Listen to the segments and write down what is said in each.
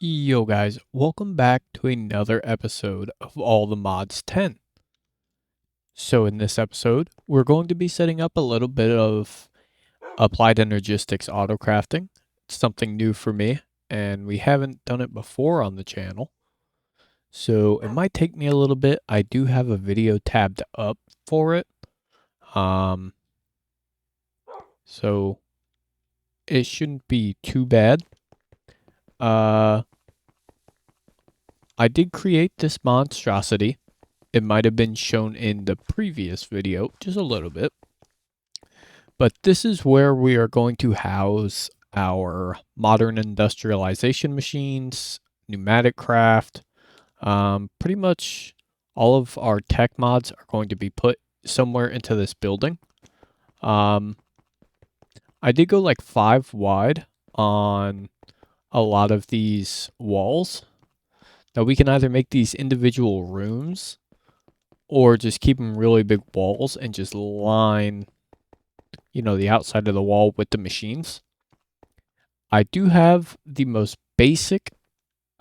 Yo guys, welcome back to another episode of All the Mods 10. So in this episode, we're going to be setting up a little bit of Applied Energistics autocrafting. It's something new for me, and we haven't done it before on the channel. So it might take me a little bit. I do have a video tabbed up for it. So it shouldn't be too bad. I did create this monstrosity. It might have been shown in the previous video, just a little bit. But this is where we are going to house our modern industrialization machines, pneumatic craft. Pretty much all of our tech mods are going to be put somewhere into this building. I did go like 5 wide on a lot of these walls. Now we can either make these individual rooms or just keep them really big walls and just line, the outside of the wall with the machines. I do have the most basic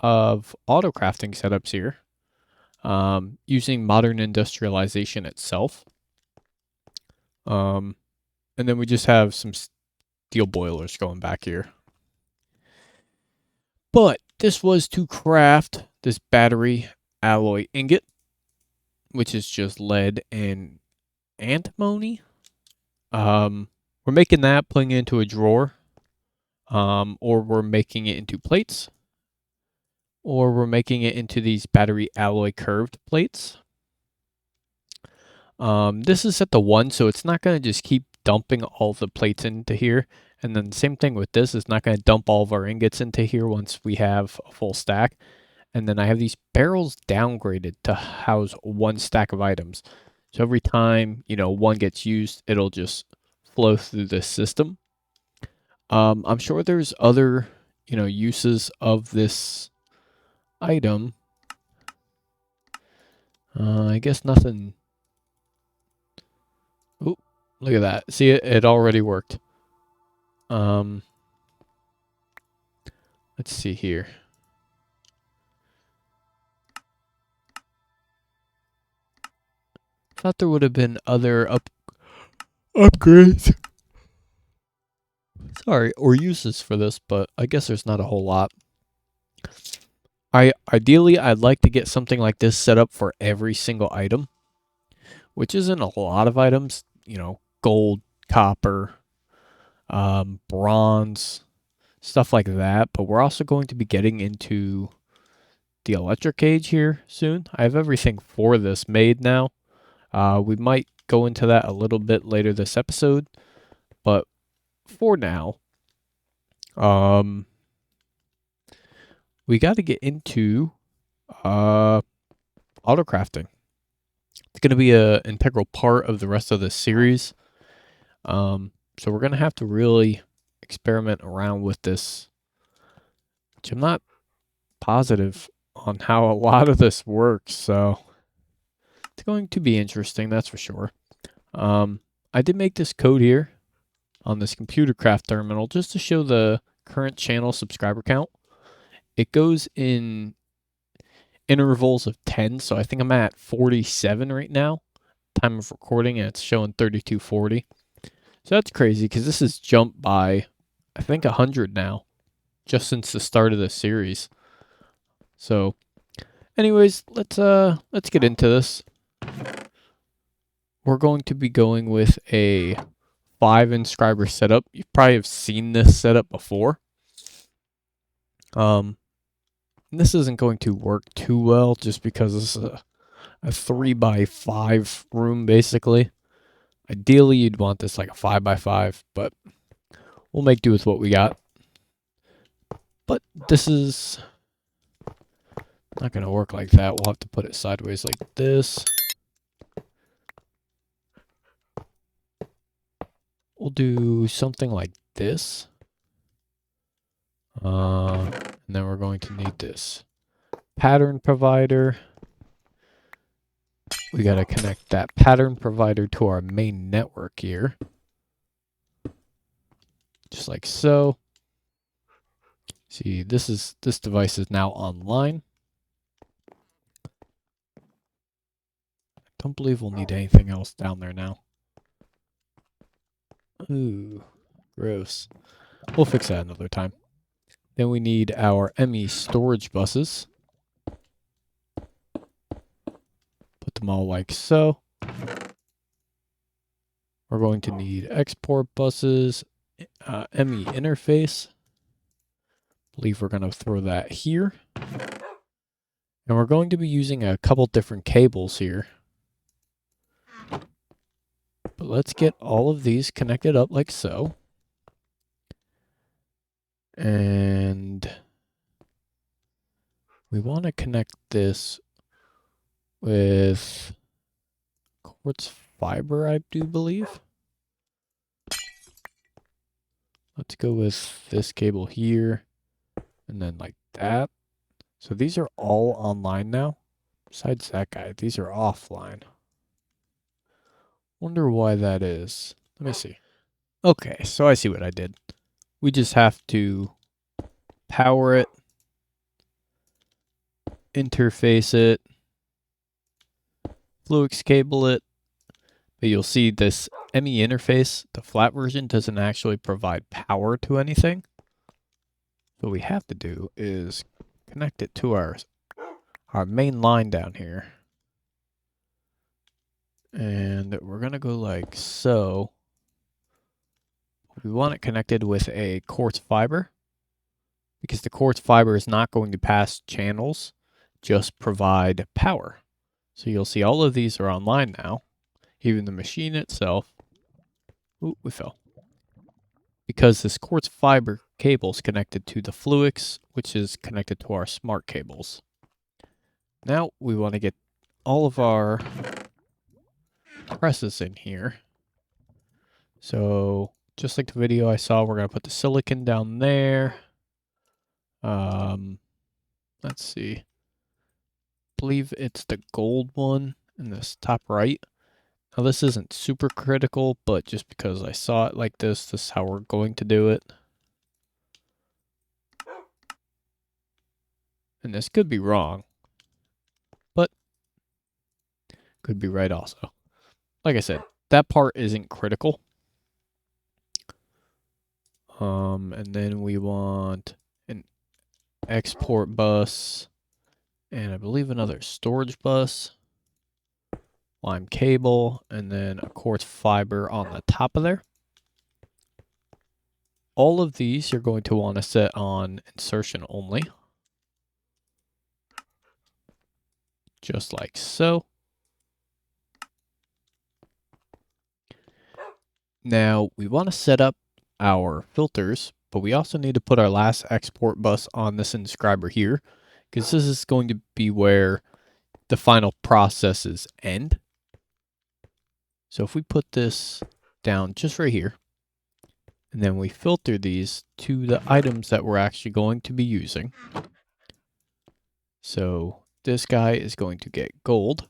of autocrafting setups here, using modern industrialization itself. And then we just have some steel boilers going back here. But this was to craft this battery alloy ingot, which is just lead and antimony. We're making that, putting it into a drawer, or we're making it into plates, or we're making it into these battery alloy curved plates. This is set to 1, so it's not going to just keep dumping all the plates into here. And then the same thing with this, it's not going to dump all of our ingots into here once we have a full stack. And then I have these barrels downgraded to house 1 stack of items. So every time, one gets used, it'll just flow through this system. I'm sure there's other, uses of this item. I guess nothing. Oh, look at that. See, it already worked. Let's see here. Thought there would have been other upgrades. Sorry, or uses for this, but I guess there's not a whole lot. Ideally, I'd like to get something like this set up for every single item, which isn't a lot of items. Gold, copper, bronze, stuff like that. But we're also going to be getting into the electric cage here soon. I have everything for this made now. We might go into that a little bit later this episode, but for now, we got to get into autocrafting. It's going to be an integral part of the rest of this series. So we're going to have to really experiment around with this, which I'm not positive on how a lot of this works. So it's going to be interesting, that's for sure. I did make this code here on this computer craft terminal just to show the current channel subscriber count. It goes in intervals of 10, so I think I'm at 47 right now, time of recording, and it's showing 3240. So that's crazy because this has jumped by, I think, 100 now, just since the start of the series. So, anyways, let's get into this. We're going to be going with a 5 inscriber setup. You probably have seen this setup before. This isn't going to work too well just because this is a 3x5 room basically. Ideally, you'd want this like a 5x5, but we'll make do with what we got. But this is not going to work like that. We'll have to put it sideways like this. We'll do something like this. And then we're going to need this pattern provider. We got to connect that pattern provider to our main network here. Just like so. See, this device is now online. Don't believe we'll need anything else down there now. Ooh, gross. We'll fix that another time. Then we need our ME storage buses. Put them all like so. We're going to need export buses, ME interface. I believe we're going to throw that here. And we're going to be using a couple different cables here. But let's get all of these connected up like so. And we want to connect this with quartz fiber, I do believe. Let's go with this cable here and then like that. So these are all online now. Besides that guy, these are offline. Wonder why that is. Let me see. Okay, so I see what I did. We just have to power it, interface it, Fluix cable it, but you'll see this ME interface, the flat version, doesn't actually provide power to anything. What we have to do is connect it to our main line down here. And we're going to go like so. We want it connected with a quartz fiber because the quartz fiber is not going to pass channels, just provide power. So you'll see all of these are online now, even the machine itself. Ooh, we fell. Because this quartz fiber cable is connected to the Fluix, which is connected to our smart cables. Now we want to get all of our presses in here. So just like the video I saw, we're going to put the silicon down there. Let's see. I believe it's the gold one in this top right. Now this isn't super critical, but just because I saw it like this is how we're going to do it. And this could be wrong, but could be right also. Like I said, that part isn't critical. And then we want an export bus and I believe another storage bus, lime cable, and then a quartz fiber on the top of there. All of these you're going to want to set on insertion only. Just like so. Now we want to set up our filters, but we also need to put our last export bus on this inscriber here, because this is going to be where the final processes end. So if we put this down just right here, and then we filter these to the items that we're actually going to be using. So this guy is going to get gold.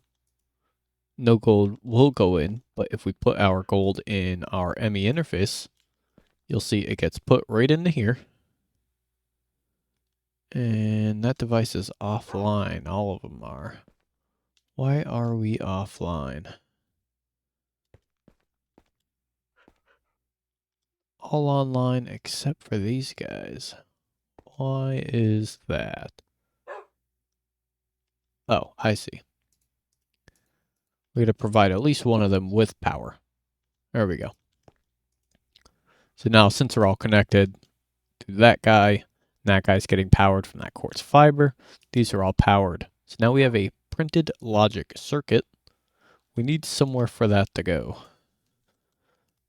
No gold will go in, but if we put our gold in our ME interface, you'll see it gets put right into here. And that device is offline. All of them are. Why are we offline? All online except for these guys. Why is that? Oh, I see. We got to provide at least one of them with power. There we go. So now since they're all connected to that guy, and that guy's getting powered from that quartz fiber, these are all powered. So now we have a printed logic circuit. We need somewhere for that to go.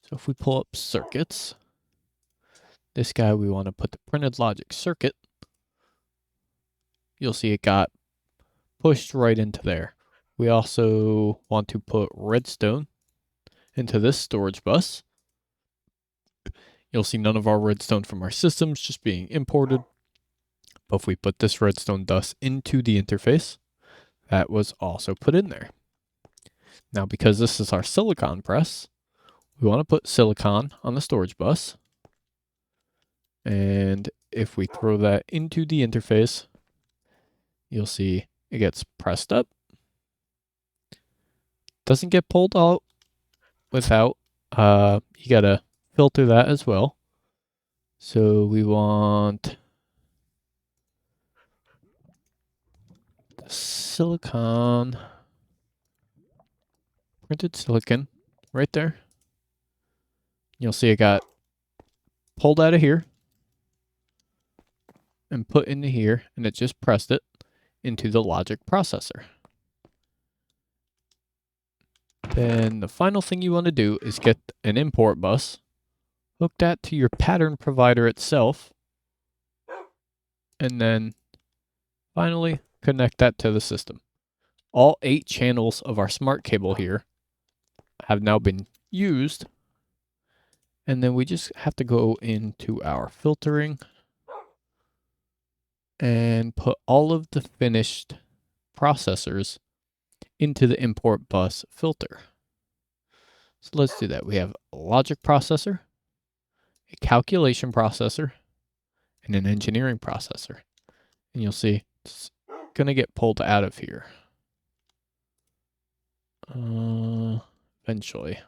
So if we pull up circuits, this guy we want to put the printed logic circuit. You'll see it got pushed right into there. We also want to put redstone into this storage bus. You'll see none of our redstone from our systems just being imported. But if we put this redstone thus into the interface, that was also put in there. Now, because this is our silicon press, we want to put silicon on the storage bus. And if we throw that into the interface, you'll see it gets pressed up. Doesn't get pulled out without, you gotta filter that as well. So we want the silicon, printed silicon, right there. You'll see it got pulled out of here and put into here, and it just pressed it into the logic processor. Then the final thing you want to do is get an import bus, hook that to your pattern provider itself, and then finally connect that to the system. All 8 channels of our smart cable here have now been used, and then we just have to go into our filtering and put all of the finished processors into the import bus filter. So let's do that. We have a logic processor, a calculation processor, and an engineering processor. And you'll see it's going to get pulled out of here. Eventually.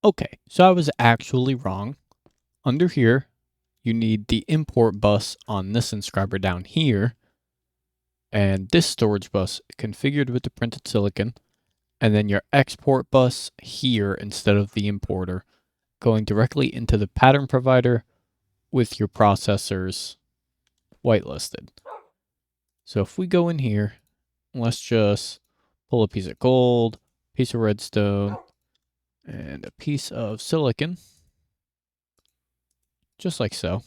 Okay, so I was actually wrong. Under here, you need the import bus on this inscriber down here, and this storage bus configured with the printed silicon, and then your export bus here instead of the importer, going directly into the pattern provider with your processors whitelisted. So if we go in here, let's just pull a piece of gold, piece of redstone, and a piece of silicon, just like so.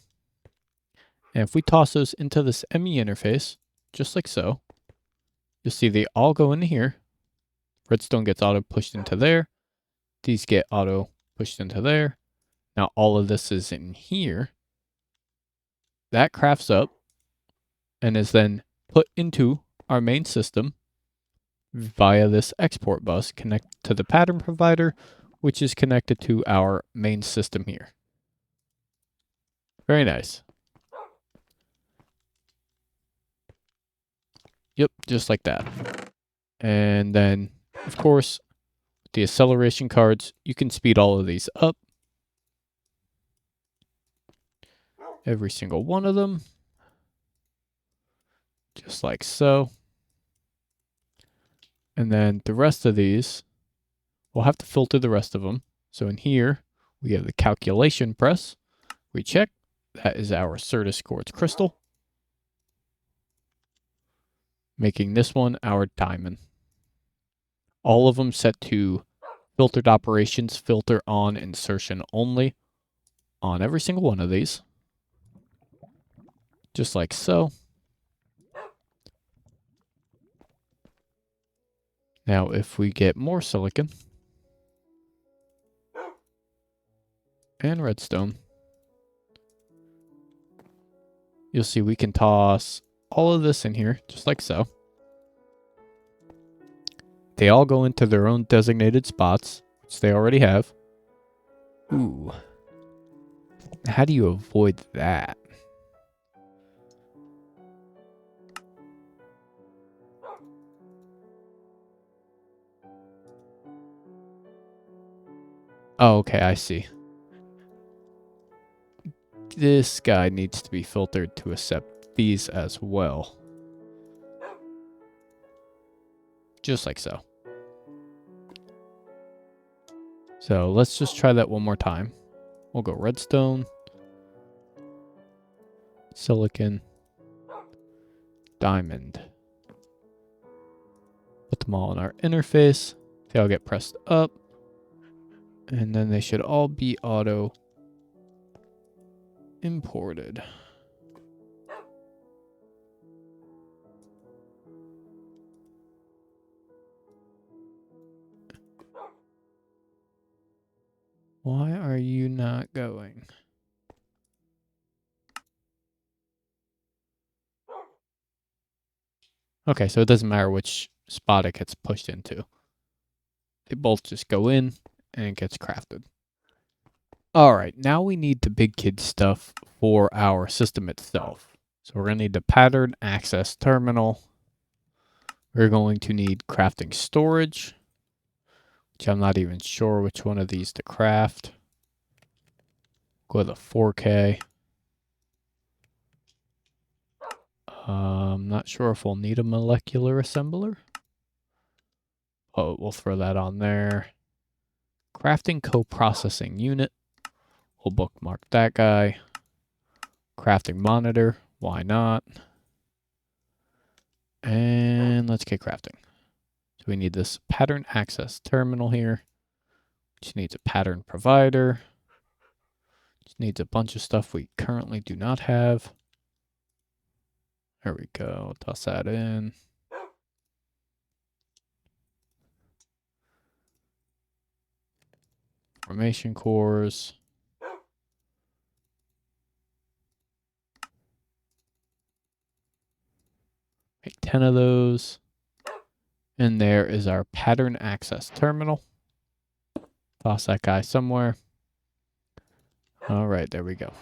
And if we toss those into this ME interface, just like so, you'll see they all go into here. Redstone gets auto pushed into there. These get auto pushed into there. Now all of this is in here. That crafts up and is then put into our main system via this export bus connected to the pattern provider, which is connected to our main system here. Very nice. Yep, just like that. And then, of course, the acceleration cards, you can speed all of these up. Every single one of them. Just like so. And then the rest of these, we'll have to filter the rest of them. So in here, we have the calculation press. We check. That is our Certus quartz crystal. Making this one our diamond. All of them set to filtered operations, filter on insertion only on every single one of these. Just like so. Now if we get more silicon and redstone, you'll see we can toss all of this in here, just like so. They all go into their own designated spots, which they already have. Ooh. How do you avoid that? Oh, okay, I see. This guy needs to be filtered to accept these as well. Just like so. So let's just try that one more time. We'll go redstone, silicon, diamond. Put them all in our interface. They all get pressed up. And then they should all be auto imported. Why are you not going? Okay, so it doesn't matter which spot it gets pushed into. They both just go in and it gets crafted. All right, now we need the big kid stuff for our system itself. So we're going to need the pattern access terminal. We're going to need crafting storage, which I'm not even sure which one of these to craft. Go with a 4K. I'm not sure if we'll need a molecular assembler. Oh, we'll throw that on there. Crafting co-processing unit. We'll bookmark that guy. Crafting monitor. Why not? And let's get crafting. So we need this pattern access terminal here. Which needs a pattern provider. Which needs a bunch of stuff we currently do not have. There we go. Toss that in. Formation cores. Make 10 of those. And there is our pattern access terminal. Toss that guy somewhere. All right, there we go.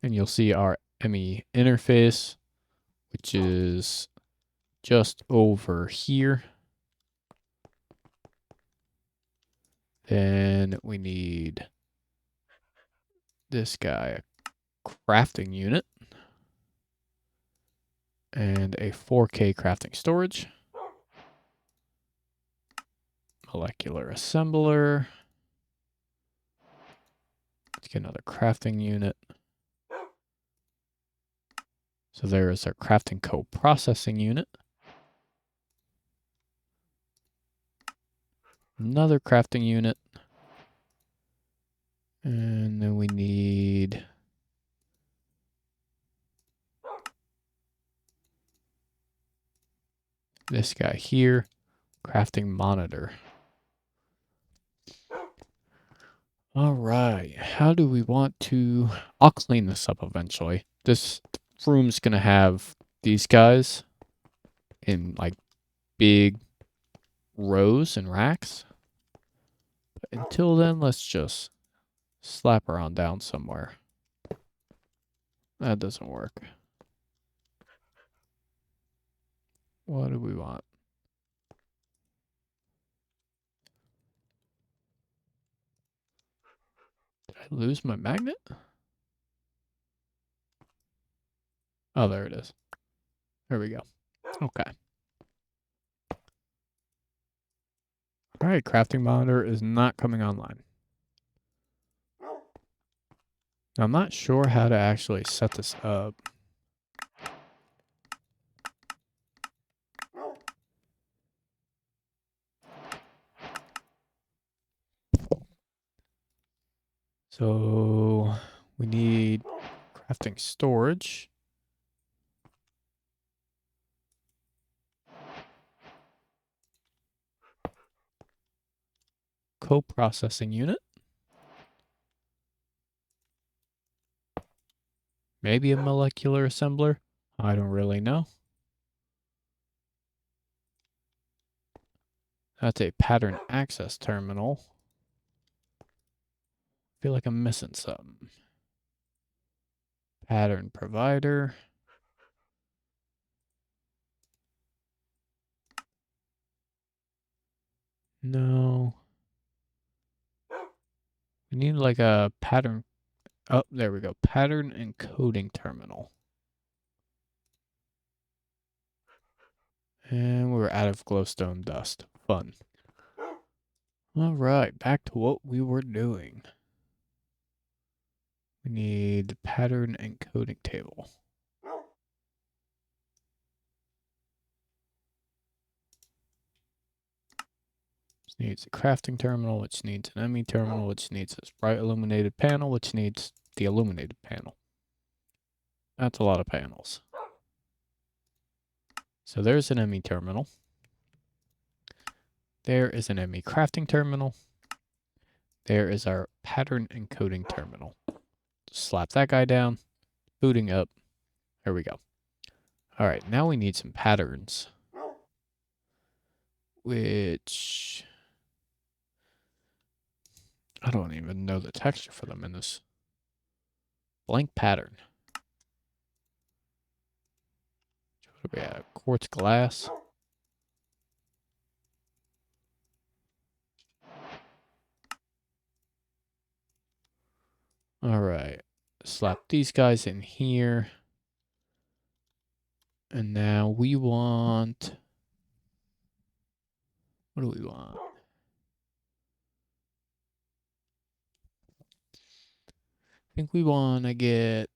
And you'll see our ME interface, which is just over here. Then we need this guy, a crafting unit, and a 4K crafting storage. Molecular assembler. Let's get another crafting unit. So there is our crafting co-processing unit. Another crafting unit. And then we need this guy here, crafting monitor. All right, how do we want to... I'll clean this up eventually. This room's going to have these guys in like big rows and racks. But until then, let's just slap her on down somewhere. That doesn't work. What do we want? Did I lose my magnet? Oh, there it is. There we go. Okay. All right, crafting monitor is not coming online. I'm not sure how to actually set this up. So we need crafting storage. Co-processing unit. Maybe a molecular assembler. I don't really know. That's a pattern access terminal. I feel like I'm missing something. Pattern provider. No. We need like a pattern. Oh, there we go. Pattern encoding terminal. And we're out of glowstone dust. Fun. All right, back to what we were doing. We need the pattern encoding table. Which needs a crafting terminal, which needs an ME terminal, which needs this bright illuminated panel, which needs the illuminated panel. That's a lot of panels. So there's an ME terminal. There is an ME crafting terminal. There is our pattern encoding terminal. Slap that guy down. Booting up. There we go. All right, now we need some patterns. Which... I don't even know the texture for them in this. Blank pattern. What do we have? Quartz glass. All right. Slap these guys in here. And now we want... What do we want? I think we want to get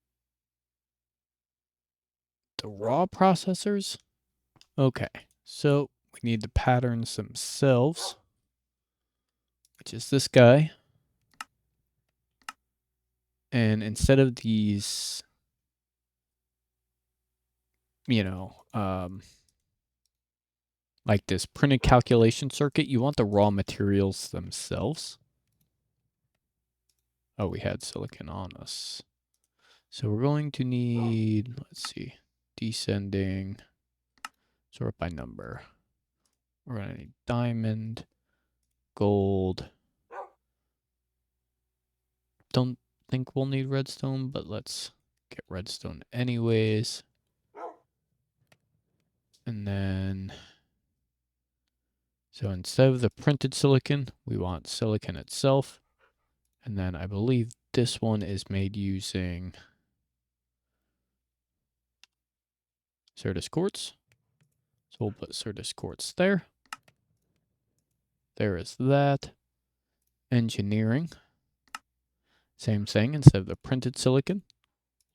the raw processors. Okay. So we need the patterns themselves, which is this guy. And instead of these, you know, like this printed calculation circuit, you want the raw materials themselves. Oh, we had silicon on us. So we're going to need, let's see, descending, sort by number. We're going to need diamond, gold. Don't think we'll need redstone, but let's get redstone anyways. And then, so instead of the printed silicon, we want silicon itself. And then I believe this one is made using Certus quartz. So we'll put Certus quartz there. There is that. Engineering. Same thing. Instead of the printed silicon,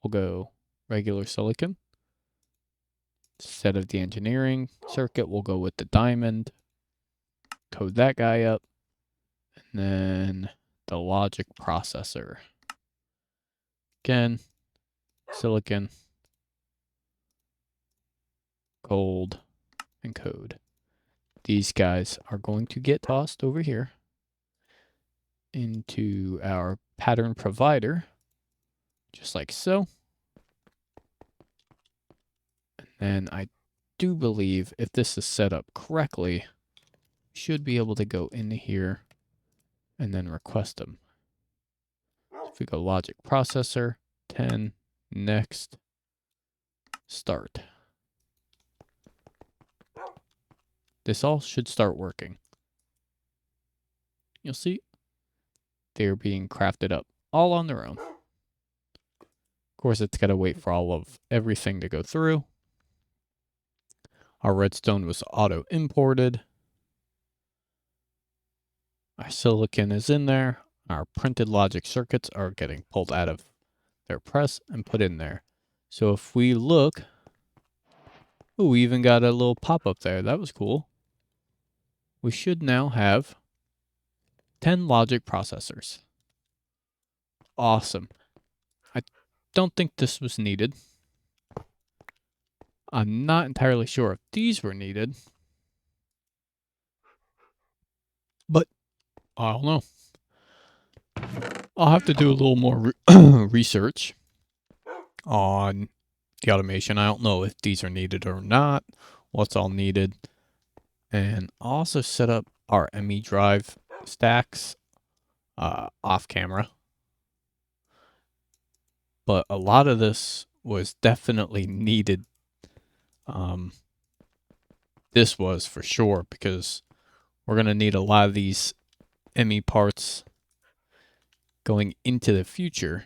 we'll go regular silicon. Instead of the engineering circuit, we'll go with the diamond. Code that guy up. And then the logic processor. Again, silicon, gold, and code. These guys are going to get tossed over here into our pattern provider, just like so. And I do believe if this is set up correctly, we should be able to go in here and then request them. So if we go logic processor, 10, next, start. This all should start working. You'll see they're being crafted up all on their own. Of course, it's got to wait for all of everything to go through. Our redstone was auto-imported. Our silicon is in there. Our printed logic circuits are getting pulled out of their press and put in there. So if we look, oh, we even got a little pop-up there. That was cool. We should now have 10 logic processors. Awesome. I don't think this was needed. I'm not entirely sure if these were needed. But I don't know. I'll have to do a little more research on the automation. I don't know if these are needed or not. What's all needed. And I'll also set up our ME drive stacks off camera. But a lot of this was definitely needed. This was for sure, because we're going to need a lot of these ME parts going into the future.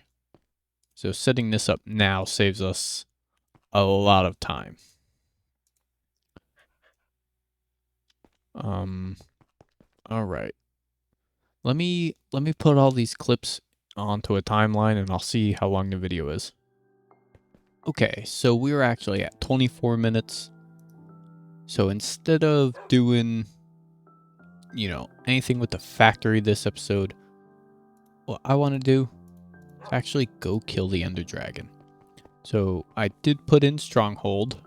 So setting this up now saves us a lot of time. All right. Let me put all these clips onto a timeline and I'll see how long the video is. Okay, so we're actually at 24 minutes. So instead of doing, you know, anything with the factory this episode, what I want to do is actually go kill the Ender Dragon. So I did put in stronghold.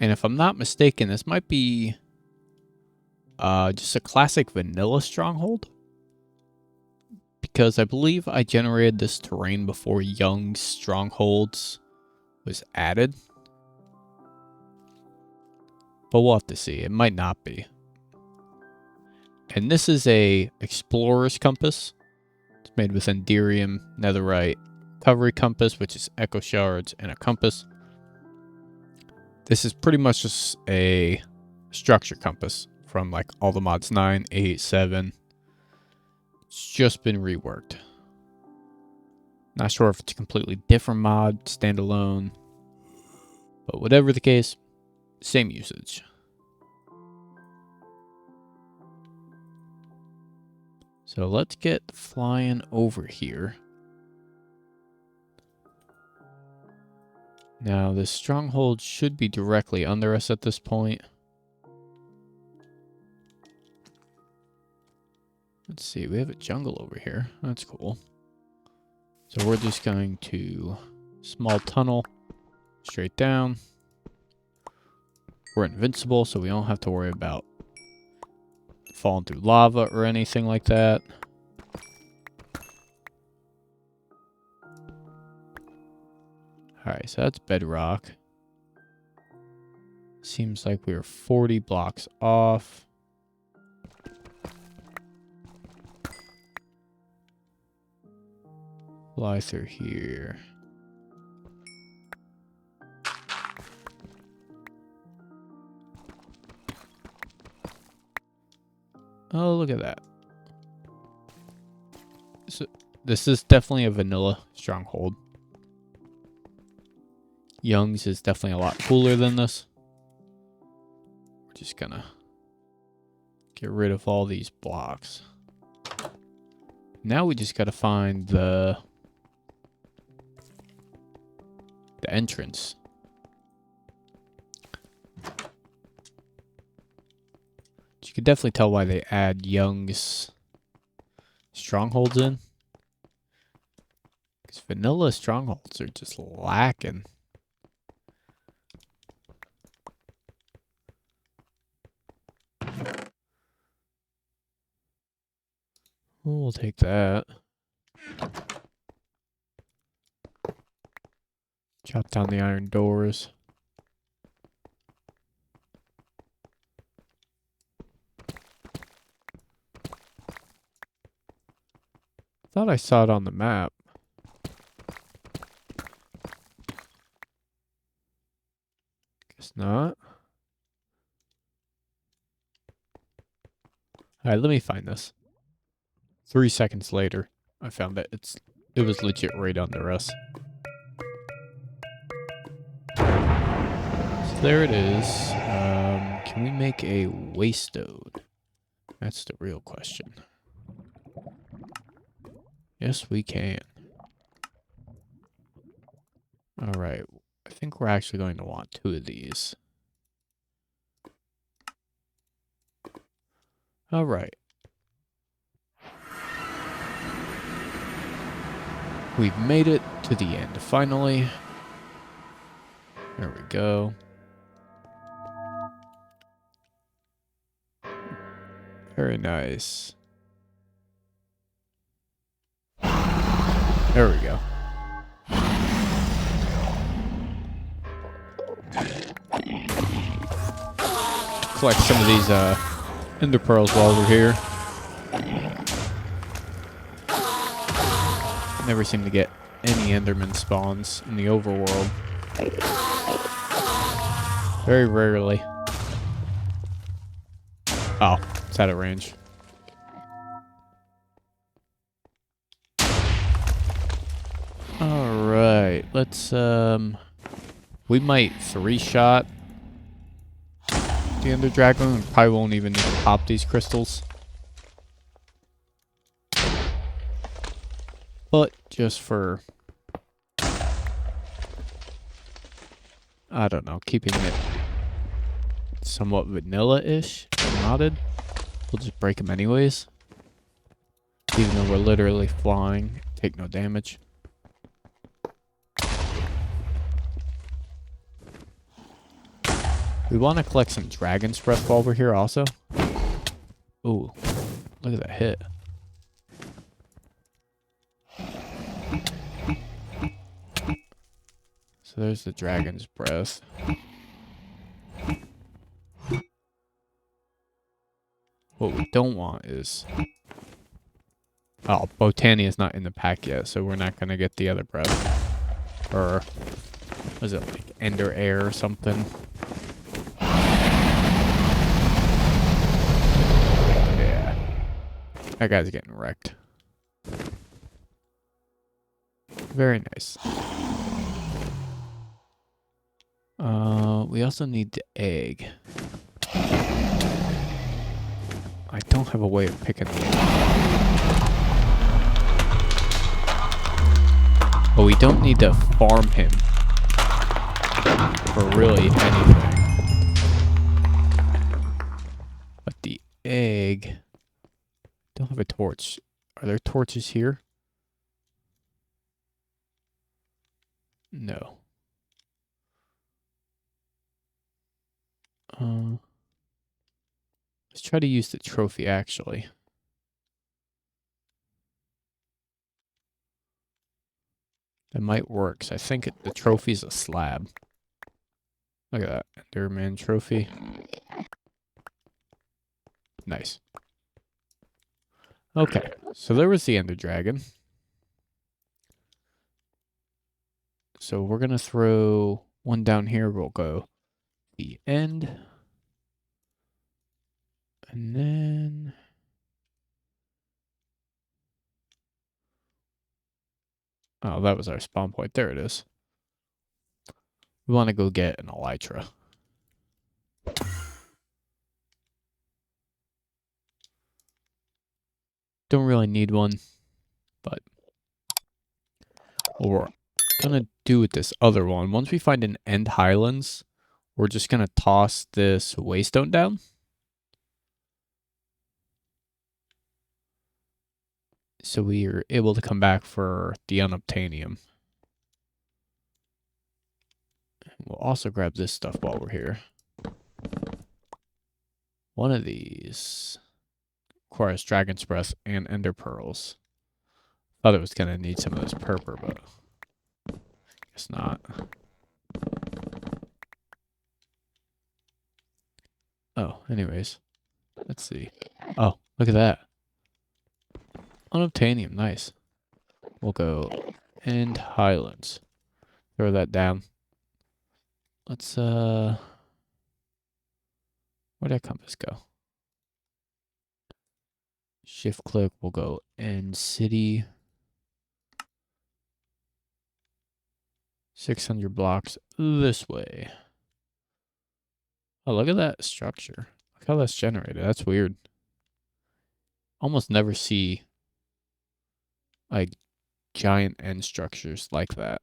And if I'm not mistaken, this might be just a classic vanilla stronghold. Because I believe I generated this terrain before Young's strongholds was added. But we'll have to see. It might not be. And this is a explorer's compass. It's made with Enderium, netherite, recovery compass, which is echo shards, and a compass. This is pretty much just a structure compass from like all the mods 9, 8, 7. It's just been reworked. Not sure if it's a completely different mod, standalone, but whatever the case, same usage. So let's get flying over here. Now this stronghold should be directly under us at this point. Let's see, we have a jungle over here. That's cool. So we're just going to small tunnel straight down. We're invincible, so we don't have to worry about falling through lava or anything like that. Alright, so that's bedrock. Seems like we're 40 blocks off. Fly through here. Oh, look at that. So, this is definitely a vanilla stronghold. Young's is definitely a lot cooler than this. We're just gonna get rid of all these blocks. Now we just gotta find the entrance. You can definitely tell why they add Young's strongholds in. Because vanilla strongholds are just lacking. We'll take that. Chop down the iron doors. Thought I saw it on the map. Guess not. Alright, let me find this. 3 seconds later, I found it. It was legit right under us. So there it is. Can we make a wastode? That's the real question. Yes, we can. Alright, I think we're actually going to want 2 of these. Alright. We've made it to the end, finally. There we go. Very nice. There we go. Collect some of these ender pearls while we're here. Never seem to get any enderman spawns in the overworld. Very rarely. Oh, it's out of range. Alright, let's we might 3-shot the Ender Dragon. We probably won't even need to pop these crystals. But just for, I don't know, keeping it somewhat vanilla-ish, modded, we'll just break them anyways. Even though we're literally flying, take no damage. We want to collect some Dragon's Breath while we're here also. Ooh, look at that hit. So there's the Dragon's Breath. What we don't want is... Oh, Botania is not in the pack yet, so we're not going to get the other breath. Or... was it like Ender Air or something? Yeah. That guy's getting wrecked. Very nice. We also need the egg. I don't have a way of picking the egg. But we don't need to farm him for really anything. But the egg... don't have a torch. Are there torches here? No. Let's try to use the trophy, actually. That might work, 'cause I think the trophy's a slab. Look at that. Enderman trophy. Nice. Okay, so there was the Ender Dragon. So we're going to throw one down here. We'll go the end. And then... oh, that was our spawn point. There it is. We want to go get an elytra. Don't really need one, but what we're gonna do with this other one, once we find an End Highlands, we're just gonna toss this waystone down. So we are able to come back for the unobtainium. We'll also grab this stuff while we're here. One of these requires Dragon's Breath and Ender Pearls. Thought it was gonna need some of this purple, but guess not. Oh, anyways. Let's see. Oh, look at that. Unobtainium, nice. We'll go End Highlands. Throw that down. Let's, where'd that compass go? Shift click, we'll go End City. 600 blocks this way. Oh, look at that structure. Look how that's generated. That's weird. Almost never see like giant end structures like that.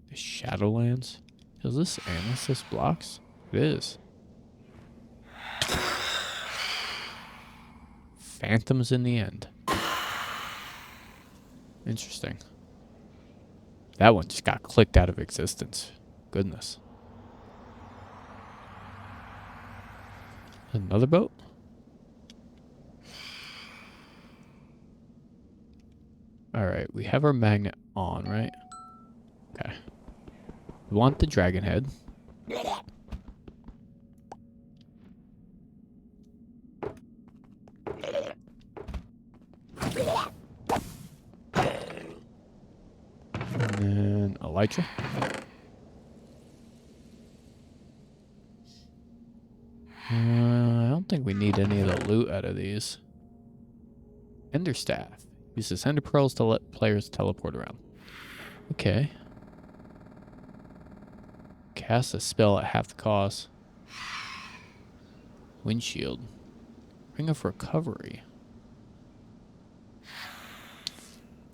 The Shadowlands? Is this amethyst blocks? It is. Phantoms in the end. Interesting. That one just got clicked out of existence. Goodness. Another boat? Alright, we have our magnet on, right? Okay. We want the dragon head. And then elytra. I don't think we need any of the loot out of these. Ender Staff. Uses Ender Pearls to let players teleport around. Okay. Cast a spell at half the cost. Windshield. Ring of Recovery.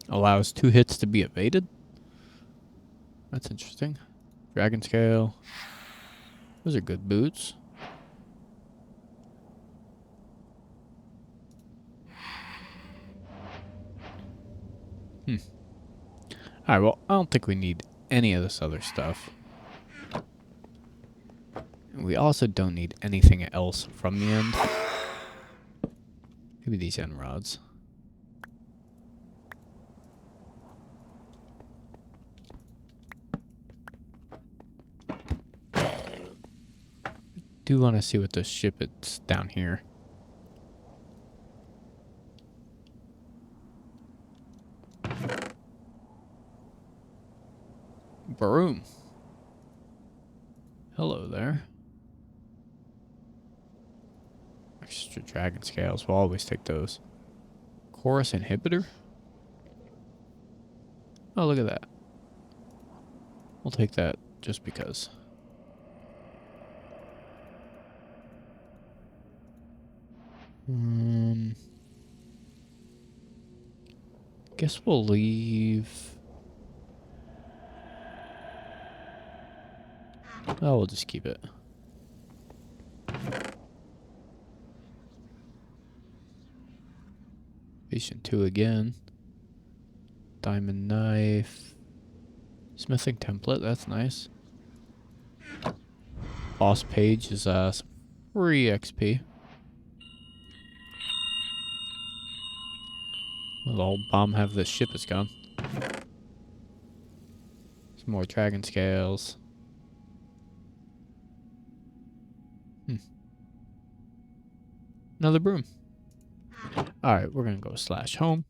Allows 2 hits to be evaded. That's interesting. Dragon Scale. Those are good boots. Alright, well, I don't think we need any of this other stuff. We also don't need anything else from the end. Maybe these end rods. do want to see what this ship is down here. Broom. Hello there. Extra dragon scales. We'll always take those. Chorus inhibitor? Oh, look at that. We'll take that just because. Guess we'll leave. Oh, we'll just keep it. Patient 2 again. Diamond knife. Smithing template, that's nice. Boss page is some free XP. Will the old bomb have this ship is gone. Some more dragon scales. Another broom. Alright, we're gonna go / home.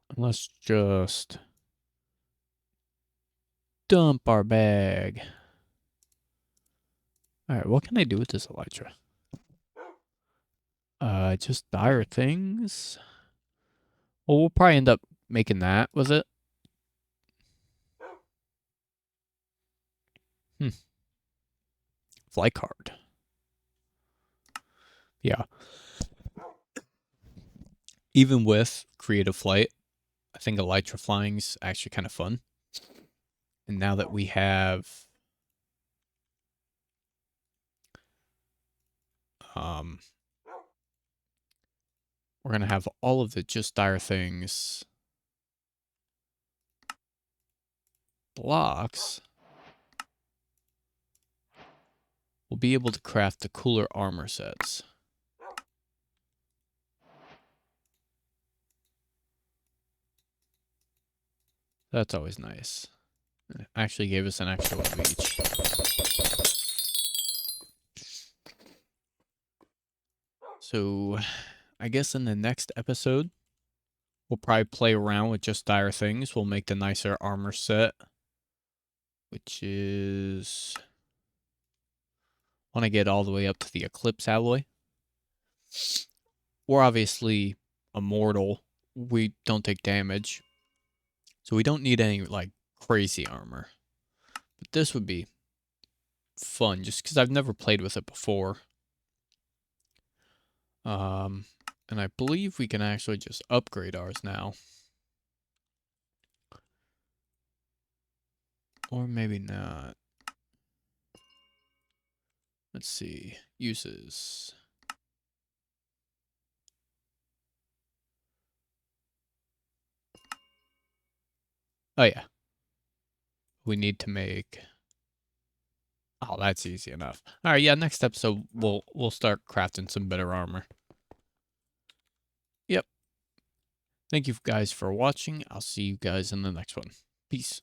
And let's just dump our bag. Alright, what can I do with this elytra? Just dire things. Well, we'll probably end up making that with it. Flight card. Yeah. Even with creative flight, I think elytra flying's actually kind of fun. And now that we have we're gonna have all of the just dire things blocks. We'll be able to craft the cooler armor sets. That's always nice. It actually gave us an extra one of each. So, I guess in the next episode, we'll probably play around with just dire things. We'll make the nicer armor set, which is... want to get all the way up to the Eclipse alloy. We're obviously immortal. We don't take damage. So we don't need any, like, crazy armor. But this would be fun, just because I've never played with it before. And I believe we can actually just upgrade ours now. Or maybe not. Let's see. Uses. Oh, yeah. We need to make... Oh, that's easy enough. All right, yeah, next episode, we'll start crafting some better armor. Yep. Thank you guys for watching. I'll see you guys in the next one. Peace.